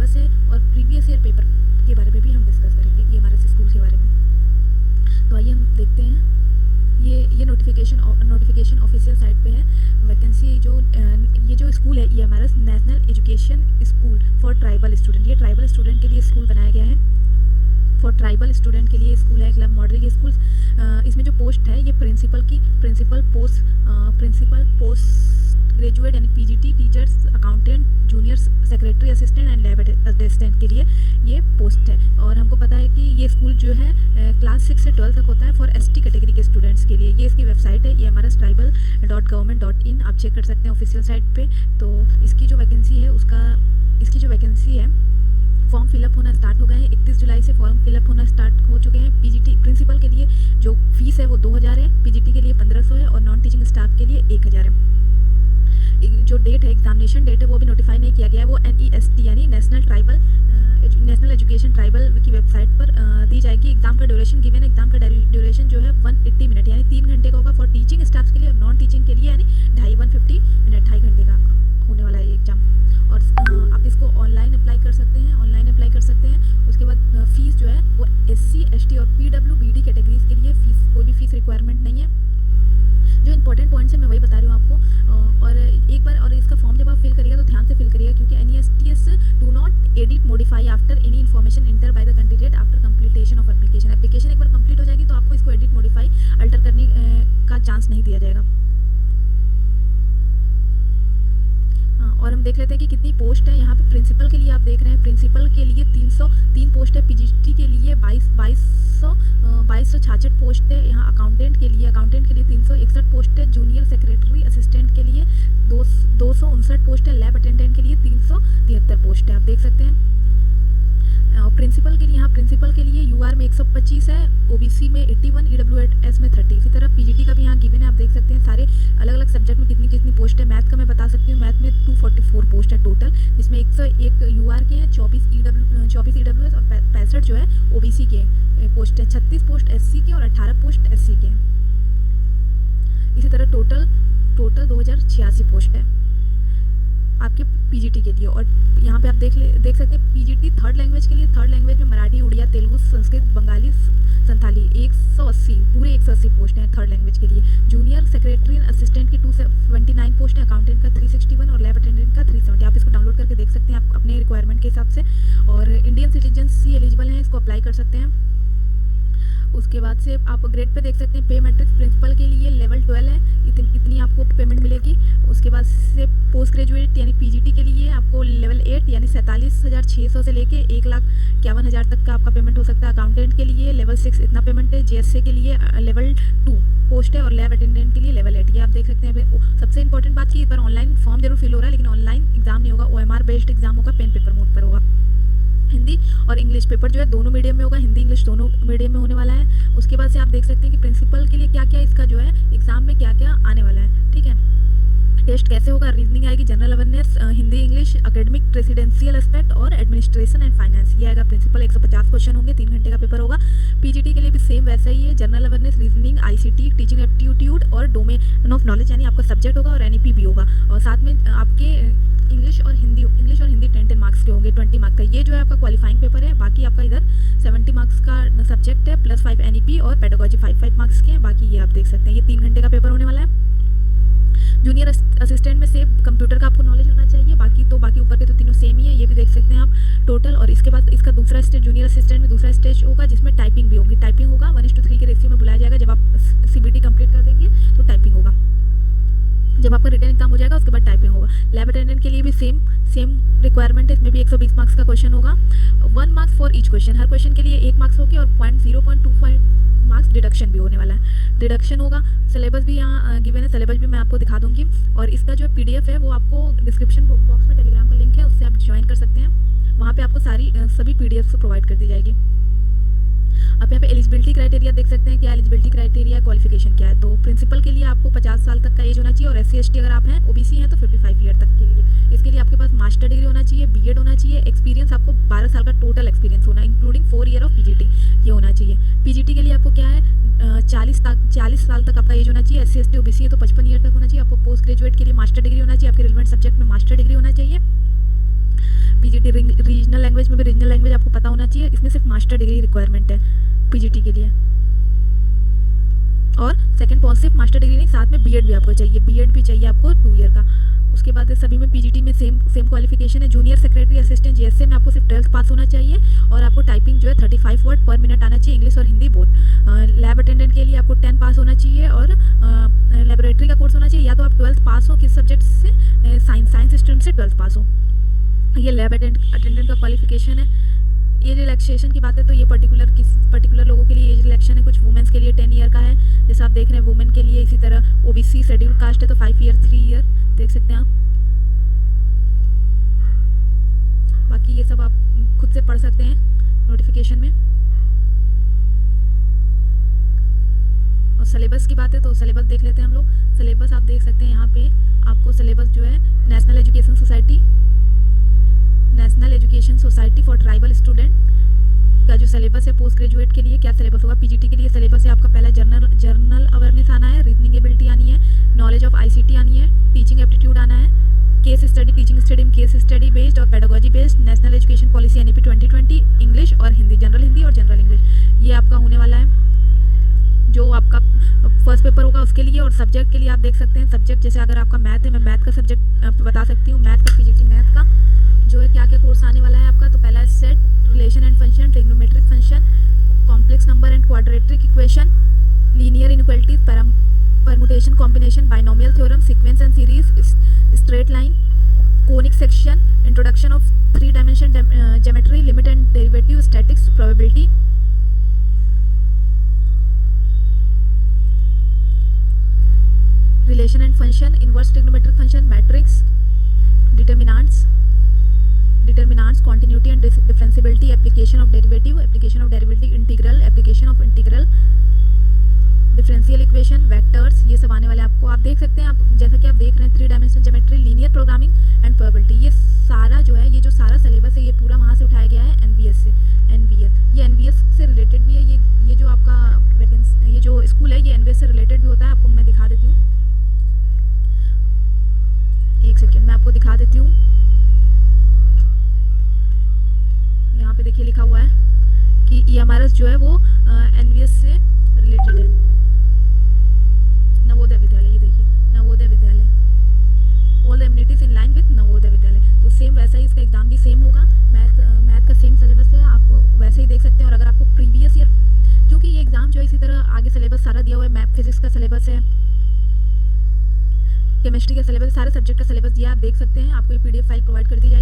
Syllabus है और previous year paper के बारे में भी हम डिस्कस करेंगे EMRS स्कूल के बारे में। तो आइए हम देखते हैं, ये नोटिफिकेशन ऑफिशियल साइट पे है। वैकेंसी ये जो स्कूल है EMRS national education school for tribal student, ये ट्राइबल स्टूडेंट के लिए स्कूल बनाया गया है। फॉर ट्राइबल स्टूडेंट के लिए स्कूल है, क्लब मॉडल ये स्कूल। इसमें जो पोस्ट है ये प्रिंसिपल पोस्ट ग्रेजुएट यानी PGT teachers, accountant, junior secretary assistant and lab assistant के लिए ये पोस्ट है। और हमको पता है कि ये स्कूल जो है क्लास 6 से 12 तक होता है फॉर ST कैटेगरी के स्टूडेंट्स के लिए। ये इसकी वेबसाइट है emrstribal.government.in, आप चेक कर सकते हैं ऑफिशियल साइट पे। तो इसकी जो वैकेंसी है फॉर्म फिलअप होना स्टार्ट हो गए हैं। 31 जुलाई से फॉर्म फिलअप होना स्टार्ट हो चुके हैं। PGT प्रिंसिपल के लिए जो फीस है वो 2000 है, PGT के लिए 1500 है और नॉन टीचिंग स्टाफ के लिए 1000 है। जो डेट है, एग्जामिनेशन डेट है, वो भी नोटिफाई नहीं किया गया है। वो NEST यानी नेशनल एजुकेशन ट्राइबल की वेबसाइट पर दी जाएगी। एग्जाम का ड्यूरेशन गिवन है, एग्जाम का ड्यूरेशन जो है 180 मिनट यानी 3 घंटे का होगा फॉर टीचिंग स्टाफ के लिए, और नॉन टीचिंग के लिए यानी 150 मिनट, 2.5 घंटे का होने वाला है ये एग्जाम। और आप इसको ऑनलाइन अप्लाई कर सकते हैं, उसके बाद फीस जो है वो SC ST और PWBD कैटेगरीज के लिए कोई भी फीस रिक्वायरमेंट नहीं है। जो इंपॉर्टेंट पॉइंट्स है मैं वही बता रही हूँ आपको। और एक बार इसका फॉर्म जब आप फिल करिएगा तो ध्यान से फिल करिएगा, क्योंकि NESTS do not edit modify after any information enter by the candidate after completion of application एक बार कंप्लीट हो जाएगी तो आपको इसको एडिट मॉडिफाई अल्टर करने का चांस नहीं दिया जाएगा। और हम देख लेते हैं कि कितनी पोस्ट है। यहाँ पे प्रिंसिपल के लिए आप देख रहे हैं, प्रिंसिपल के लिए 303 पोस्ट है, PGT के लिए 2266 पोस्ट है। यहाँ अकाउंटेंट के लिए 361 पोस्ट है, जूनियर सेक्रेटरी असिस्टेंट के लिए 259 पोस्ट है, लैब अटेंडेंट के लिए 373 पोस्ट है, आप देख सकते हैं। प्रिंसिपल के लिए UR में 125 है, OBC में 81, EWS में 30। इसी तरह PGT का भी यहाँ गिवन है, आप देख सकते हैं सारे अलग अलग सब्जेक्ट में कितनी कितनी पोस्ट है। मैथ का मैं बता सकती हूँ, मैथ में 244 पोस्ट है टोटल, जिसमें 101 UR के हैं, 24 EWS और 65 जो है OBC के पोस्ट है, 36 पोस्ट SC के और 18 पोस्ट SC के हैं। इसी तरह टोटल 2086 पोस्ट है आपके PGT के लिए। और यहाँ पे आप देख सकते हैं PGT थर्ड लैंग्वेज के लिए, थर्ड लैंग्वेज में मराठी, उड़िया, तेलुगु, संस्कृत, बंगाली, संथाली 180 पूरे 180 पोस्ट हैं थर्ड लैंग्वेज के लिए। जूनियर सेक्रेटरी असिस्टेंट की 279 पोस्ट है, अकाउंटेंट का 361 और लैब अटेंडेंट का 370। आप इसको डाउनलोड करके देख सकते हैं आप अपने रिक्वायरमेंट के हिसाब से। और इंडियन सिटीजनसी एलिजिबल हैं, इसको अप्लाई कर सकते हैं। उसके बाद से आप ग्रेड पे देख सकते हैं पे मैट्रिक्स प्रिंसिपल के लिए लेवल 12 है, इतनी आपको पेमेंट मिलेगी। उसके बाद से पोस्ट ग्रेजुएट यानी PGT के लिए आपको लेवल 8 यानी 47,600 से लेके 1,51,000 तक का आपका पेमेंट हो सकता है। अकाउंटेंट के लिए लेवल 6 इतना पेमेंट है, JSA के लिए लेवल 2 पोस्ट है और लैब अटेंडेंट के लिए लेवल 8। ये आप देख सकते हैं। सबसे इंपॉर्टेंट बात कि इस बार ऑनलाइन फॉर्म जरूर फिल हो रहा है, लेकिन ऑनलाइन एग्जाम नहीं होगा, OMR बेस्ड एग्जाम होगा, पेन पेपर मोड पर होगा। हिंदी और इंग्लिश पेपर जो है दोनों मीडियम में होगा, हिंदी इंग्लिश दोनों मीडियम में होने वाला है। उसके बाद से आप देख सकते हैं कि प्रिंसिपल के लिए क्या क्या इसका जो है एग्जाम में क्या क्या आने वाला है, ठीक है। टेस्ट कैसे होगा, रीजनिंग आएगी, general awareness, Hindi English, academic, residential aspect और एडमिनिस्ट्रेशन एंड फाइनेंस, ये आएगा प्रिंसिपल। 150 क्वेश्चन होंगे, 3 घंटे का पेपर होगा। PGT के लिए भी सेम वैसा ही है, general awareness, reasoning, ICT, teaching aptitude और डोमेन ऑफ नॉलेज यानी आपका सब्जेक्ट होगा और NEP भी होगा। और साथ में आपके इंग्लिश और हिंदी 10 मार्क्स के होंगे, 20 मार्क्स का। ये जो है आपका क्वालिफाइंग पेपर है। बाकी आपका इधर 70 मार्क्स का सब्जेक्ट है प्लस 5 NEP और पेडागोजी 5 मार्क्स के हैं। बाकी ये आप देख सकते हैं, ये 3 घंटे का पेपर होने वाला है। जूनियर असिस्टेंट में सेम कंप्यूटर का आपको नॉलेज होना चाहिए, बाकी ऊपर के तो तीनों सेम ही है, ये भी देख सकते हैं आप टोटल। और इसके बाद इसका दूसरा स्टेज, जूनियर असिस्टेंट में दूसरा स्टेज होगा जिसमें टाइपिंग भी होगी। टाइपिंग होगा 1:3 के रेशियो में बुलाया जाएगा। जब आप CBT कंप्लीट कर देंगे तो टाइपिंग होगा। जब आपका रिटर्न एग्जाम हो जाएगा उसके बाद टाइपिंग होगा। लैब अटेंडेंट के लिए भी सेम रिक्वायरमेंट है, इसमें भी 120 मार्क्स का क्वेश्चन होगा। 1 marks for each question, her question के लिए 1 मार्क्स होगी और 0.25 मार्क्स डिडक्शन भी होने वाला है, डिडक्शन होगा। सिलेबस भी यहाँ गिवन है, सिलेबस भी मैं आपको दिखा दूंगी। और इसका जो PDF है वो आपको डिस्क्रिप्शन बॉक्स में टेलीग्राम का लिंक है, उससे आप ज्वाइन कर सकते हैं। वहाँ पे आपको सभी PDFs प्रोवाइड कर दी जाएगी। आप यहाँ पे एलिजिबिलिटी क्राइटेरिया देख सकते हैं, क्या एलिजिबिलिटी क्राइटेरिया, क्वालिफिकेशन क्या है। तो प्रिंसिपल के लिए आपको 50 साल तक का एज होना चाहिए और SC ST अगर आप हैं, OBC हैं तो 55 ईयर तक के लिए। इसके लिए आपके पास मास्टर डिग्री होना चाहिए, BEd होना चाहिए, एक्सपीरियंस आपको 12 साल का टोटल एक्सपीरियंस होना, इंक्लूडिंग 4 ईयर ऑफ PGT ये होना चाहिए। PGT के लिए आपको क्या है, 40 साल तक आपका एज होना चाहिए। SC ST OBC है तो 55 ईयर तक होना चाहिए। आपको पोस्ट ग्रेजुएट के लिए मास्टर डिग्री होना चाहिए, आपके रिलेवेंट सब्जेक्ट में मास्टर डिग्री होना चाहिए। PGT रीजनल लैंग्वेज में भी रीजनल लैंग्वेज आपको पता होना चाहिए। इसमें सिर्फ मास्टर डिग्री रिक्वायरमेंट है पीजीटी के लिए, और सेकंड पॉइंट सिर्फ मास्टर डिग्री नहीं, साथ में बीएड भी आपको चाहिए, बीएड भी चाहिए आपको 2 ईयर का। उसके बाद सभी में पीजीटी में सेम क्वालिफिकेशन है। जूनियर सेक्रेटरी असिस्टेंट जीएसए में आपको सिर्फ 12th पास होना चाहिए, और आपको टाइपिंग जो है 35 वर्ड पर मिनट आना चाहिए, इंग्लिश और हिंदी बोथ। लैब अटेंडेंट के लिए आपको 10 पास होना चाहिए, और लेबोरेटरी का कोर्स होना चाहिए, या तो आप 12th पास हो किस सब्जेक्ट से, साइंस स्ट्रीम से 12th पास हो। ये लैब अटेंडेंट का क्वालिफिकेशन है। एज रिलैक्सेशन की बात है तो ये पर्टिकुलर लोगों के लिए एज रिलैक्सेशन है। कुछ वुमेन्स के लिए 10 ईयर का है, जैसे आप देख रहे हैं वुमेन के लिए। इसी तरह ओबीसी शेड्यूल कास्ट है तो 5 ईयर 3 ईयर देख सकते हैं आप। बाकी ये सब आप खुद से पढ़ सकते हैं नोटिफिकेशन में। और सिलेबस की बात है तो सिलेबस देख लेते हैं हम लोग। सिलेबस आप देख सकते हैं यहाँ पे आपको सिलेबस जो है national education society for tribal student का जो सिलेबस है पोस्ट ग्रेजुएट के लिए क्या सिलेबस होगा। पीजीटी के लिए सिलेबस है आपका पहला जर्नल अवेयरनेस आना है, रीजनिंग एबिलिटी आनी है, नॉलेज ऑफ आईसीटी आनी है, टीचिंग एप्टीट्यूड आना है, केस स्टडी टीचिंग स्टडी में केस स्टडी बेस्ड और pedagogy based, national education policy NEP 2020, English और हिंदी, जनरल हिंदी और जनरल इंग्लिश, ये आपका होने वाला है जो आपका फर्स्ट पेपर होगा उसके लिए। और सब्जेक्ट के लिए आप देख सकते हैं सब्जेक्ट, जैसे अगर आपका मैथ है, मैं मैथ का सब्जेक्ट बता सकती हूँ। मैथ का पीजीटी मैथ का जो है क्या क्या कोर्स आने वाला है आपका। तो पहला है set, relation and function, trigonometric function, complex number and quadratic equation, linear inequalities, permutation combination, binomial theorem, sequence and series, straight line, conic section, introduction of 3 dimension geometry, limit and derivative, statics, probability, relation and function, inverse trigonometric function, matrix, determinants, continuity and differentiability, application of derivative, integral, application of integral, differential equation, vectors, ये सब आने वाले आपको। आप देख सकते हैं, आप जैसा कि आप देख रहे हैं 3 dimensional geometry, linear programming and probability, ये सारा जो है ये जो सारा सिलेबस है ये पूरा वहाँ से उठाया गया है एनवीएस से। ये एनवीएस से रिलेटेड भी है। ये जो आपका ये जो स्कूल है ये एनवीएस से रिलेटेड भी होता है। आपको मैं दिखा देती हूँ, एक सेकेंड मैं आपको दिखा देती हूँ। यहाँ पे देखिए लिखा हुआ है कि ईएमआरएस जो है वो एनवीएस से रिलेटेड है। नवोदय विद्यालय, ये देखिए Navodaya Vidyalaya, all the amenities in line with Navodaya Vidyalaya. तो सेम वैसा ही इसका एग्जाम भी सेम होगा। मैथ का सेम सिलेबस है, आप वैसे ही देख सकते हैं। और अगर आपको प्रीवियस ईयर, क्योंकि ये एग्जाम जो है इसी तरह आगे सिलेबस सारा दिया हुआ है, मैथ फिजिक्स का सिलेबस है, केमिस्ट्री का सिलेबस, सारे सब्जेक्ट का सिलेबस दिया आप देख सकते हैं। आपको ये पीडीएफ फाइल प्रोवाइड कर दी